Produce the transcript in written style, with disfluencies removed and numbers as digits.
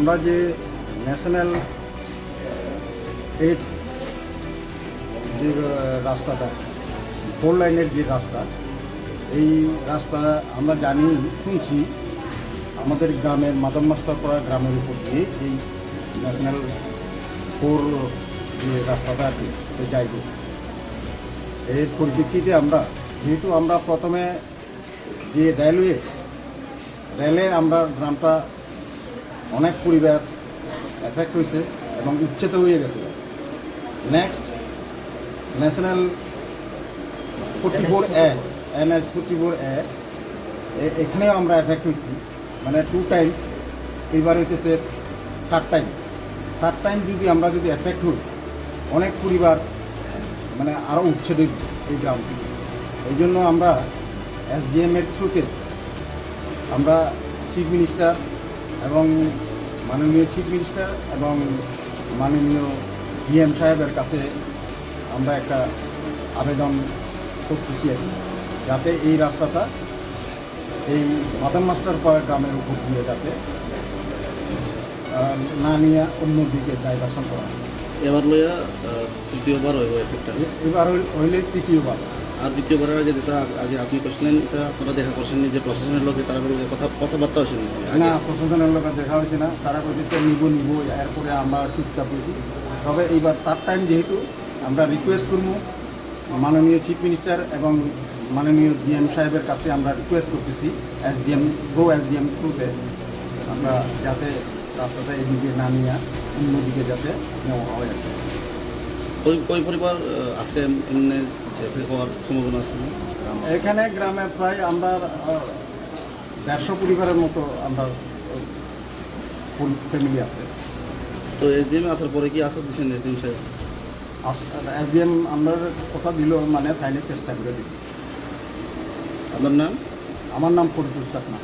আমরা যে national eight যে রাস্তাটা 4 লাইনের যে রাস্তা, এই রাস্তা আমরা জানি শুনছি আমাদের গ্রামের মাদাম মাস্টারপাড়া গ্রামের উপর দিয়ে এই ন্যাশনাল 4 যে রাস্তাটা আছে যাইবে। এর পরিপ্রেক্ষিতে আমরা যেহেতু আমরা প্রথমে যে রেলে আমরা গ্রামটা অনেক পরিবার এফেক্ট হয়েছে এবং উচ্ছেদ হয়ে গেছে। Next national 44A NH 44A এখানেও আমরা এফেক্ট হয়েছি, মানে 2 টাইম, এইবার হইতেছে থার্ড টাইম যদি এফেক্ট হই, অনেক পরিবার মানে আরও উচ্ছেদ হইব এই গ্রাম থেকে। এই জন্য আমরা SDM-এর থ্রুতে আমরা চিফ মিনিস্টার এবং মাননীয় চিফ মিনিস্টার এবং মাননীয় DM সাহেবের কাছে আমরা একটা আবেদন করতেছি আর কি, যাতে এই রাস্তাটা এই মাদাম মাস্টারপাড়া গ্রামের উপর দিয়ে যাতে না নিয়ে অন্যদিকে ডাইভার্সন করা হয়। এবার লইয়া তৃতীয়বার হইব এফেক্টটা, এবার হইলে তৃতীয়বার। আর দ্বিতীয়বারের আগে যেটা আগে আপনি করছিলেন, এটা আপনারা দেখা করছেন যে প্রশাসনের লোকে তারা কথাবার্তা হয়েছেন না, প্রশাসনের লোক দেখা হয়েছে না, তারা বলতে নিব এরপরে আমরা চুপচাপ হয়েছি। তবে এইবার থার্ড টাইম যেহেতু আমরা রিকোয়েস্ট করব মাননীয় চিফ মিনিস্টার এবং মাননীয় DM সাহেবের কাছে আমরা রিকোয়েস্ট করতেছি SDM থ্রুতে আমরা যাতে রাস্তাটা এদিকে না নিয়ে অন্যদিকে যাতে নেওয়া হয় আর কি। ওই পরিবার আছে এমনি হওয়ার সম্ভাবনা আছে না? এখানে গ্রামে প্রায় আমরা 150 পরিবারের মতো আমরা ফ্যামিলি আছে। তো SDM আসার পরে কি আশা দিচ্ছেন SDM সাহেব? SDM আমরা কথা দিল, মানে ফাইনের চেষ্টা করে দিই। আপনার নাম? আমার নাম ফরিদুল চাকমা।